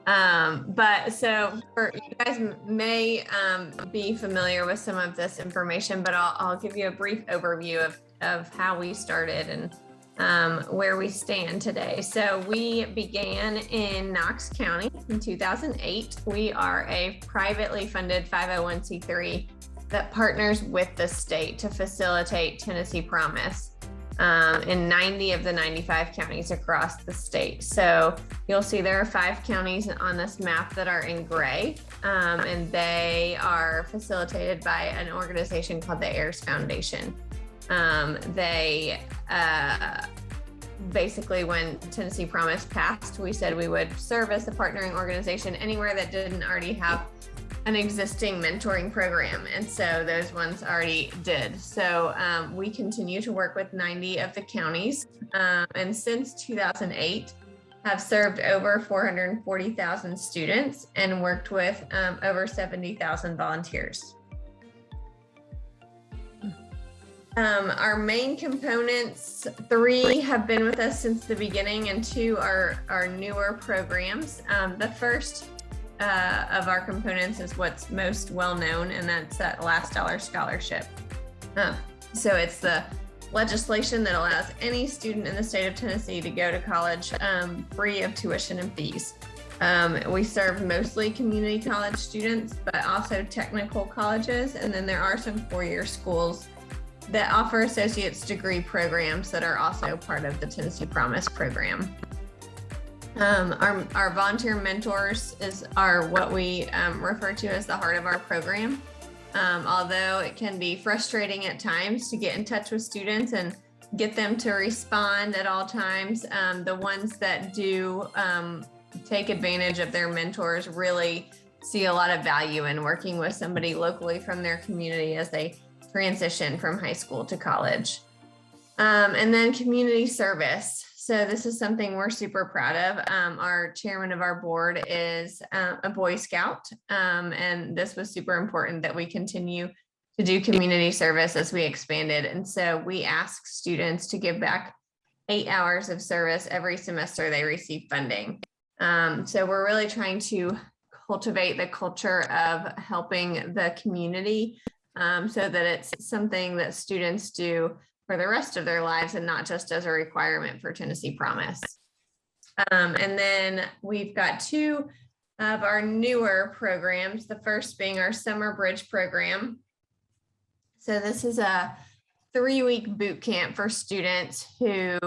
But so you guys may be familiar with some of this information, but I'll give you a brief overview of how we started and where we stand today. So we began in Knox County in 2008. We are a privately funded 501c3 that partners with the state to facilitate Tennessee Promise in 90 of the 95 counties across the state. So you'll see there are 5 counties on this map that are in gray, and they are facilitated by an organization called the Heirs Foundation. They basically, when Tennessee Promise passed, we said we would serve as the partnering organization anywhere that didn't already have an existing mentoring program. And so those ones already did. So we continue to work with 90 of the counties. And since 2008, have served over 440,000 students and worked with over 70,000 volunteers. Our main components, 3 have been with us since the beginning and 2 are newer programs. The first of our components is what's most well known, and that's that Last Dollar Scholarship. So it's the legislation that allows any student in the state of Tennessee to go to college free of tuition and fees. We serve mostly community college students, but also technical colleges, and then there are some 4-year schools that offer associate's degree programs that are also part of the Tennessee Promise program. Our volunteer mentors are what we refer to as the heart of our program. Although it can be frustrating at times to get in touch with students and get them to respond at all times, the ones that do take advantage of their mentors really see a lot of value in working with somebody locally from their community as they transition from high school to college. And then community service. So this is something we're super proud of. Our chairman of our board is a Boy Scout, and this was super important that we continue to do community service as we expanded. And so we ask students to give back 8 hours of service every semester they receive funding. So we're really trying to cultivate the culture of helping the community so that it's something that students do for the rest of their lives and not just as a requirement for Tennessee Promise. And then we've got 2 of our newer programs, the first being our Summer Bridge program. So this is a 3-week boot camp for students who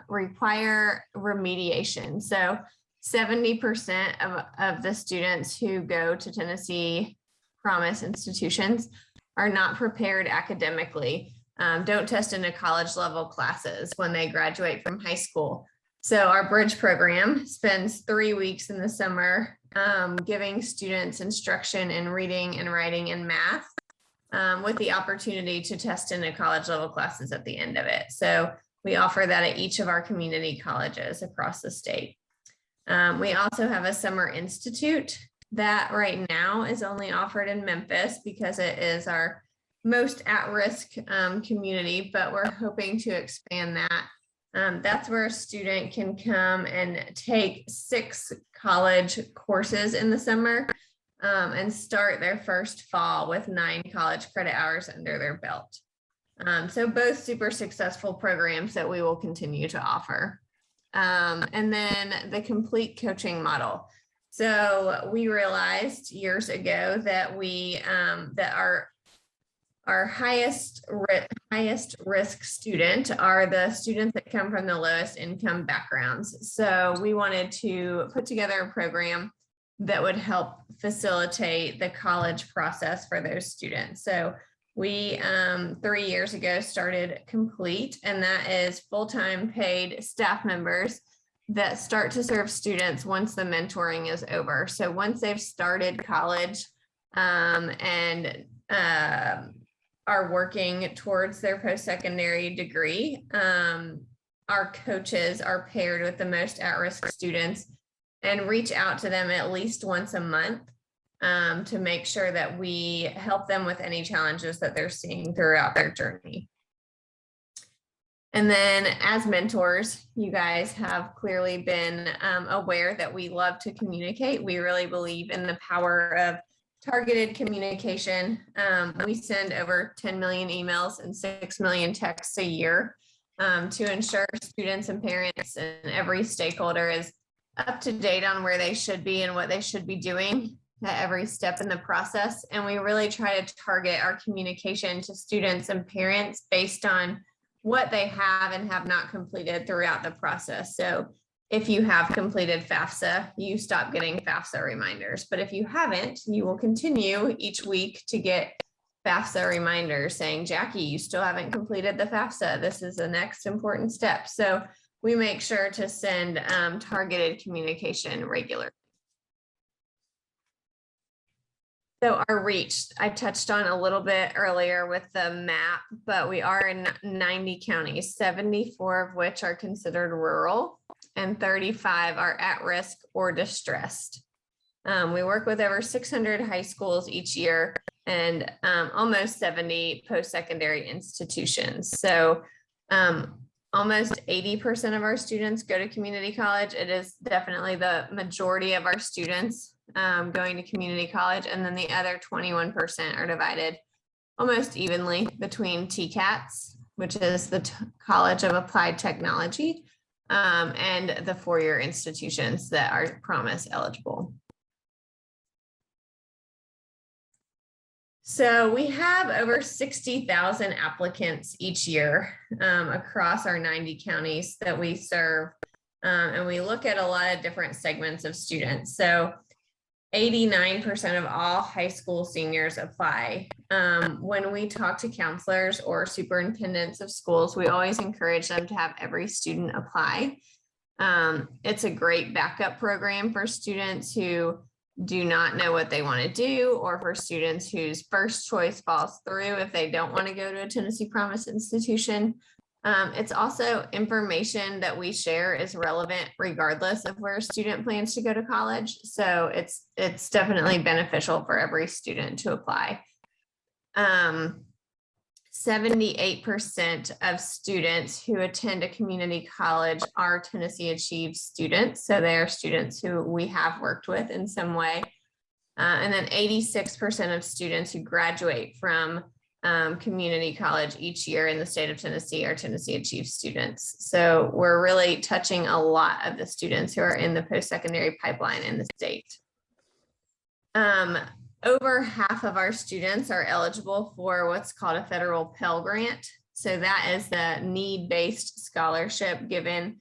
require remediation. So 70% of the students who go to Tennessee Promise institutions are not prepared academically, don't test into college level classes when they graduate from high school. So our Bridge program spends 3 weeks in the summer giving students instruction in reading and writing and math with the opportunity to test into college level classes at the end of it. So we offer that at each of our community colleges across the state. We also have a Summer Institute that right now is only offered in Memphis because it is our most at-risk community, but we're hoping to expand that. That's where a student can come and take 6 college courses in the summer and start their first fall with 9 college credit hours under their belt. So both super successful programs that we will continue to offer. And then the complete coaching model. So we realized years ago that our highest risk student are the students that come from the lowest income backgrounds. So we wanted to put together a program that would help facilitate the college process for those students. So we 3 years ago started Complete, and that is full-time paid staff members that start to serve students once the mentoring is over. So once they've started college and are working towards their post-secondary degree, our coaches are paired with the most at-risk students and reach out to them at least once a month to make sure that we help them with any challenges that they're seeing throughout their journey. And then as mentors, you guys have clearly been aware that we love to communicate. We really believe in the power of targeted communication. We send over 10 million emails and 6 million texts a year to ensure students and parents and every stakeholder is up to date on where they should be and what they should be doing at every step in the process. And we really try to target our communication to students and parents based on what they have and have not completed throughout the process. So if you have completed FAFSA, you stop getting FAFSA reminders. But if you haven't, you will continue each week to get FAFSA reminders saying, Jackie, you still haven't completed the FAFSA. This is the next important step. So we make sure to send targeted communication regularly. So our reach, I touched on a little bit earlier with the map, but we are in 90 counties, 74 of which are considered rural and 35 are at risk or distressed. We work with over 600 high schools each year and almost 70 post-secondary institutions. So almost 80% of our students go to community college. It is definitely the majority of our students going to community college, and then the other 21% are divided almost evenly between TCATs, which is the College of Applied Technology, and the four-year institutions that are Promise eligible. So we have over 60,000 applicants each year across our 90 counties that we serve, and we look at a lot of different segments of students. So 89% of all high school seniors apply. When we talk to counselors or superintendents of schools, we always encourage them to have every student apply. It's a great backup program for students who do not know what they want to do, or for students whose first choice falls through if they don't want to go to a Tennessee Promise institution. It's also information that we share is relevant regardless of where a student plans to go to college. So it's definitely beneficial for every student to apply. 78% of students who attend a community college are tnAchieves students. So they are students who we have worked with in some way. And then 86% of students who graduate from community college each year in the state of Tennessee are tnAchieves students. So we're really touching a lot of the students who are in the post-secondary pipeline in the state. Over half of our students are eligible for what's called a federal Pell Grant. So that is the need-based scholarship given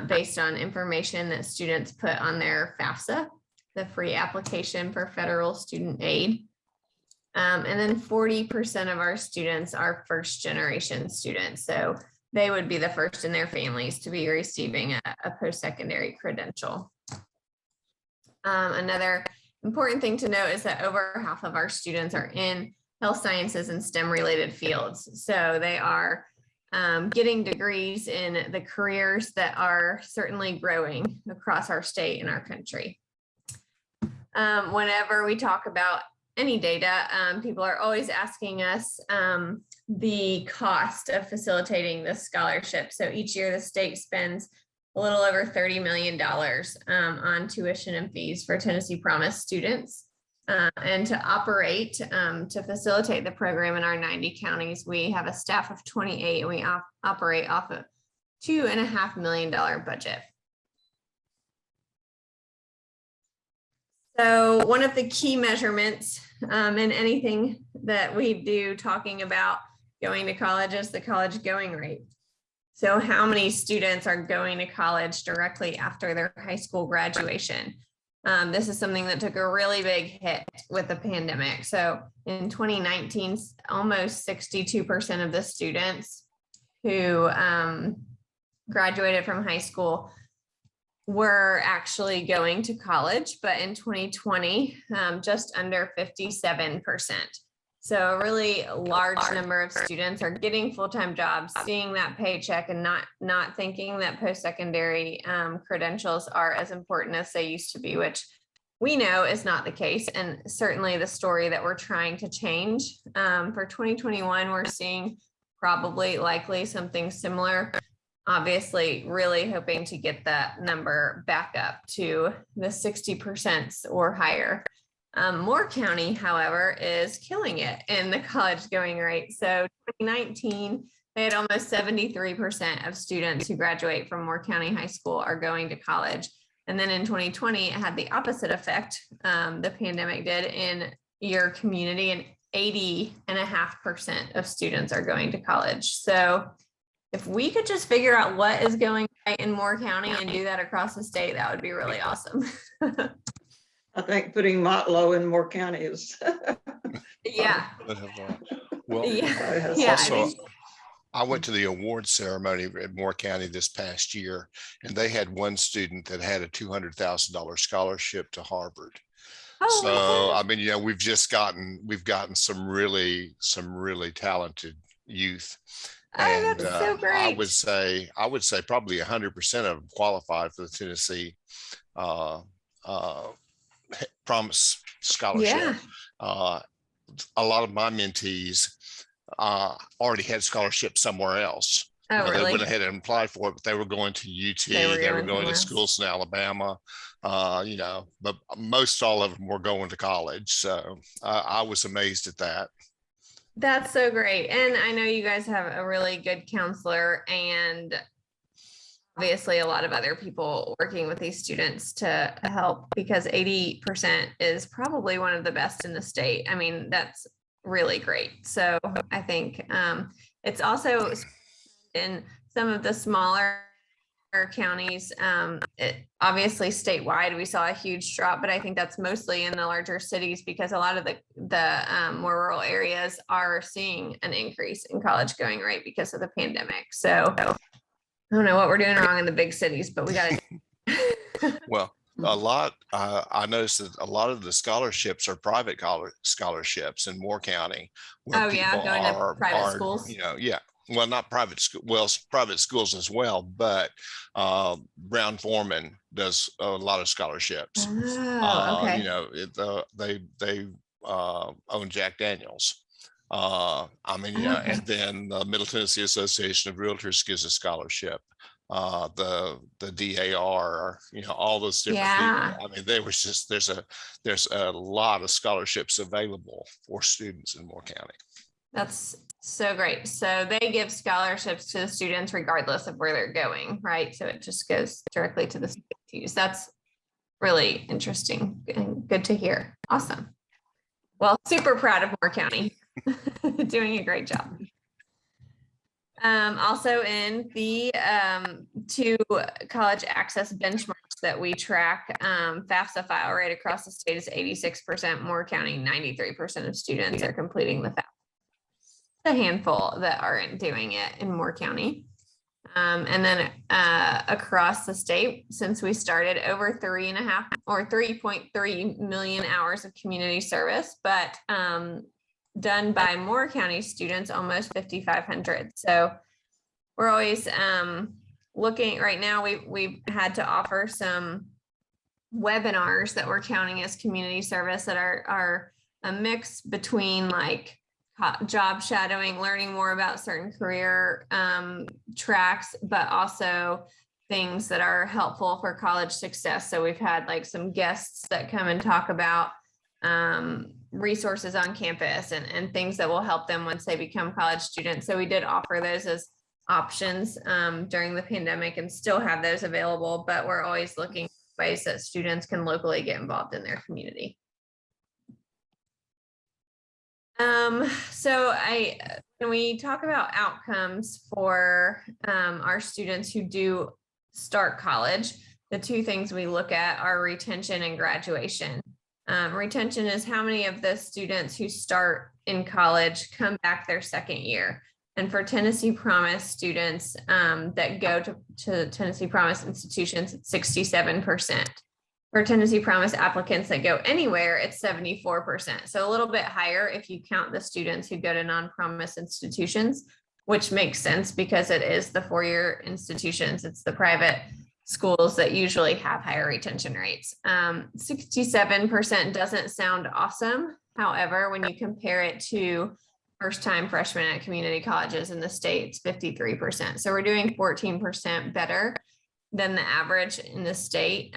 based on information that students put on their FAFSA, the free application for federal student aid. And then 40% of our students are first generation students. So they would be the first in their families to be receiving a post-secondary credential. Another important thing to note is that over half of our students are in health sciences and STEM related fields. So they are getting degrees in the careers that are certainly growing across our state and our country. Whenever we talk about any data, people are always asking us the cost of facilitating this scholarship. So each year the state spends a little over $30 million on tuition and fees for Tennessee Promise students. And to operate, to facilitate the program in our 90 counties, we have a staff of 28 and we operate off a $2.5 million budget. So one of the key measurements in anything that we do talking about going to college is the college going rate. So how many students are going to college directly after their high school graduation? This is something that took a really big hit with the pandemic. So in 2019, almost 62% of the students who graduated from high school were actually going to college, but in 2020, just under 57%. So a really large number of students are getting full-time jobs, seeing that paycheck and not thinking that post-secondary credentials are as important as they used to be, which we know is not the case. And certainly the story that we're trying to change. For 2021, we're seeing probably likely something similar. Obviously, really hoping to get that number back up to the 60% or higher. Moore County, however, is killing it in the college going rate. So 2019, they had almost 73% of students who graduate from Moore County High School are going to college. And then in 2020, it had the opposite effect. The pandemic did in your community, and 80.5% of students are going to college. So if we could just figure out what is going right in Moore County and do that across the state, that would be really awesome. I think putting Motlow in Moore County is. Yeah. Well, Yeah. also, I went to the award ceremony at Moore County this past year, and they had one student that had a $200,000 scholarship to Harvard. Oh, So, I mean, you know, we've gotten some really talented youth. And that's so great. I would say probably 100% of them qualified for the Tennessee Promise Scholarship. Yeah. A lot of my mentees already had scholarships somewhere else. Oh, They really? went ahead and applied for it, but they were going to UT, they were going to schools in Alabama, you know, but most all of them were going to college. So I was amazed at that. That's so great. And I know you guys have a really good counselor and obviously a lot of other people working with these students to help, because 80% is probably one of the best in the state. I mean, that's really great. So I think it's also in some of the smaller counties. Obviously statewide, we saw a huge drop, but I think that's mostly in the larger cities because a lot of the more rural areas are seeing an increase in college going rate because of the pandemic. So I don't know what we're doing wrong in the big cities, but we got to. Well, I noticed that a lot of the scholarships are private college scholarships in Moore County. Oh yeah, going to private schools. You know, yeah. Well, not private school. Well, private schools as well, but Brown Foreman does a lot of scholarships. Oh, okay. You know, they own Jack Daniels. I mean, you know, Okay. and then the Middle Tennessee Association of Realtors gives a scholarship. The DAR, you know, all those different people. I mean, there's a lot of scholarships available for students in Moore County. That's so great. So they give scholarships to the students regardless of where they're going, right? So it just goes directly to the students. That's really interesting and good to hear. Awesome. Well, super proud of Moore County. Doing a great job. Also in the 2 college access benchmarks that we track, FAFSA file rate across the state is 86%, Moore County, 93% of students are completing the FAFSA. A handful that aren't doing it in Moore County. And then across the state, since we started, over 3.5 or 3.3 million hours of community service, but done by Moore County students, almost 5,500. So we're always looking. Right now, we've had to offer some webinars that we're counting as community service that are a mix between like job shadowing, learning more about certain career tracks, but also things that are helpful for college success. So we've had like some guests that come and talk about resources on campus and things that will help them once they become college students. So we did offer those as options during the pandemic and still have those available, but we're always looking for ways that students can locally get involved in their community. So when we talk about outcomes for our students who do start college, the 2 things we look at are retention and graduation. Retention is how many of the students who start in college come back their second year. And for Tennessee Promise students that go to Tennessee Promise institutions, it's 67%. For Tennessee Promise applicants that go anywhere, it's 74%. So a little bit higher if you count the students who go to non-promise institutions, which makes sense because it is the 4-year institutions. It's the private schools that usually have higher retention rates. 67% doesn't sound awesome. However, when you compare it to first-time freshmen at community colleges in the state's 53%. So we're doing 14% better than the average in the state.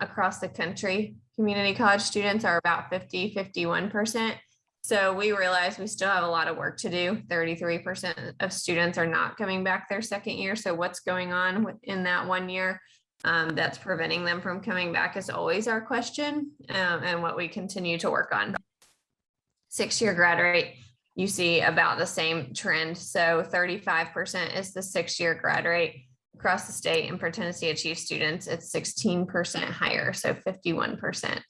Across the country, community college students are about 51%. So we realize we still have a lot of work to do. 33% of students are not coming back their second year. So what's going on within that 1 year that's preventing them from coming back is always our question, and what we continue to work on. 6-year grad rate, you see about the same trend. So 35% is the 6-year grad rate across the state, and for tnAchieves students, it's 16% higher, so 51%.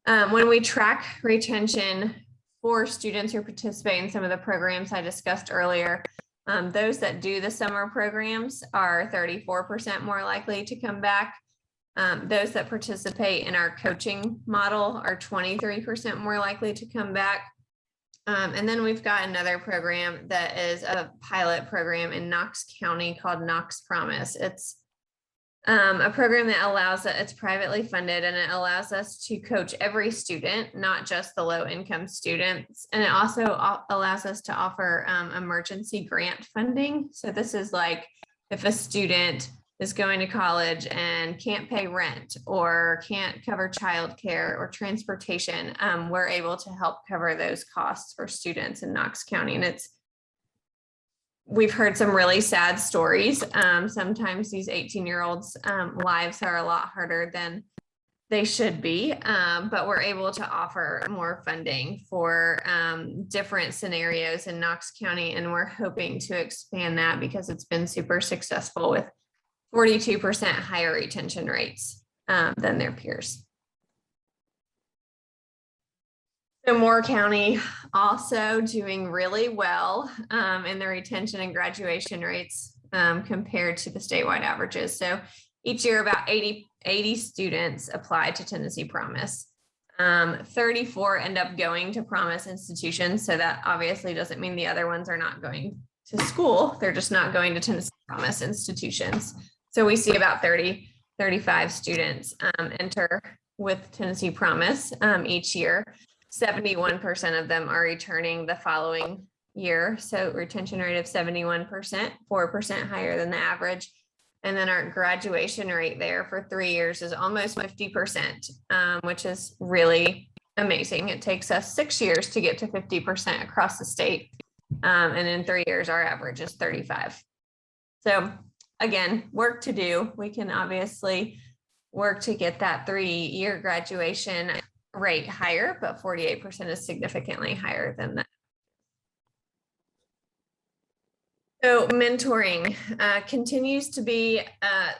When we track retention for students who participate in some of the programs I discussed earlier, those that do the summer programs are 34% more likely to come back. Those that participate in our coaching model are 23% more likely to come back. And then we've got another program that is a pilot program in Knox County called Knox Promise. It's a program that allows it's privately funded, and it allows us to coach every student, not just the low income students. And it also allows us to offer emergency grant funding. So this is like if a student is going to college and can't pay rent or can't cover childcare or transportation, we're able to help cover those costs for students in Knox County. And we've heard some really sad stories. Sometimes these 18-year-olds' lives are a lot harder than they should be, but we're able to offer more funding for different scenarios in Knox County, and we're hoping to expand that because it's been super successful with 42% higher retention rates than their peers. So Moore County also doing really well in the retention and graduation rates compared to the statewide averages. So each year about 80 students apply to Tennessee Promise. 34 end up going to Promise institutions. So that obviously doesn't mean the other ones are not going to school. They're just not going to Tennessee Promise institutions. So we see about 35 students enter with Tennessee Promise each year. 71% of them are returning the following year. So retention rate of 71%, 4% higher than the average. And then our graduation rate there for 3 years is almost 50%, which is really amazing. It takes us 6 years to get to 50% across the state. And in 3 years, our average is 35. So again, work to do. We can obviously work to get that 3-year graduation rate higher, but 48% is significantly higher than that. So mentoring continues to be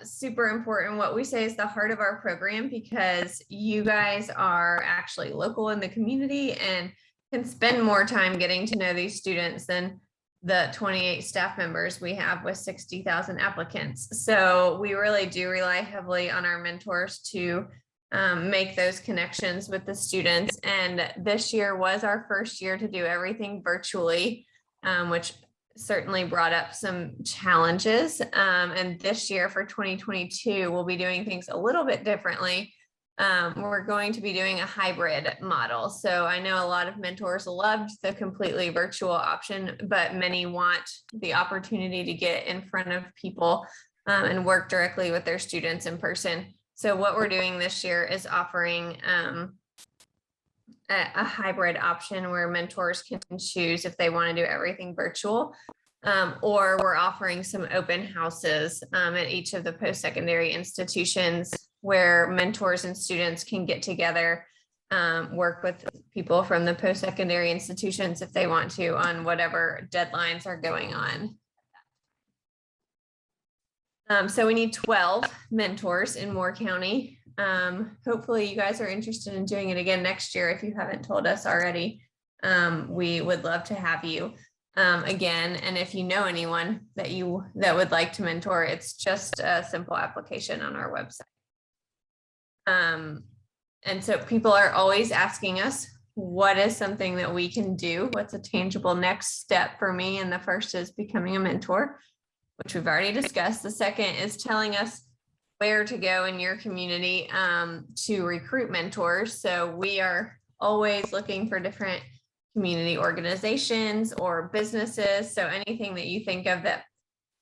super important. What we say is the heart of our program, because you guys are actually local in the community and can spend more time getting to know these students than the 28 staff members we have with 60,000 applicants. So we really do rely heavily on our mentors to make those connections with the students. And this year was our first year to do everything virtually, which certainly brought up some challenges. And this year for 2022, we'll be doing things a little bit differently. We're going to be doing a hybrid model. So I know a lot of mentors loved the completely virtual option, but many want the opportunity to get in front of people and work directly with their students in person. So what we're doing this year is offering a hybrid option where mentors can choose if they want to do everything virtual, or we're offering some open houses at each of the post-secondary institutions where mentors and students can get together, work with people from the post-secondary institutions if they want to on whatever deadlines are going on. So we need 12 mentors in Moore County. Hopefully you guys are interested in doing it again next year. If you haven't told us already, we would love to have you again. And if you know anyone that would like to mentor, it's just a simple application on our website. And so people are always asking us, what is something that we can do? What's a tangible next step for me? And the first is becoming a mentor, which we've already discussed. The second is telling us where to go in your community to recruit mentors. So we are always looking for different community organizations or businesses. So anything that you think of that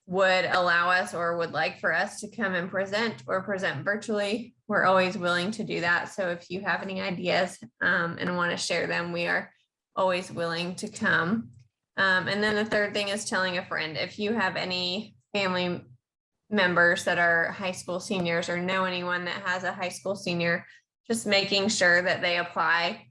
would allow us or would like for us to come and present or present virtually, we're always willing to do that. So if you have any ideas and want to share them, we are always willing to come. And then the third thing is telling a friend. If you have any family members that are high school seniors or know anyone that has a high school senior, just making sure that they apply.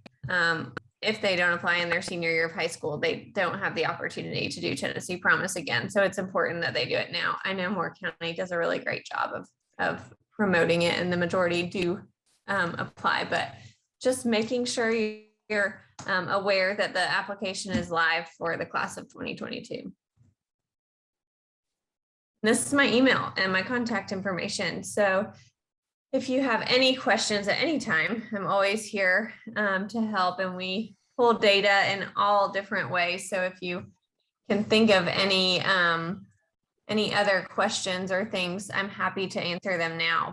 If they don't apply in their senior year of high school, they don't have the opportunity to do Tennessee Promise again. So it's important that they do it now. I know Moore County does a really great job of promoting it, and the majority do apply, but just making sure you're aware that the application is live for the class of 2022. This is my email and my contact information. So if you have any questions at any time, I'm always here to help, and we pull data in all different ways. So if you can think of any other questions or things, I'm happy to answer them now.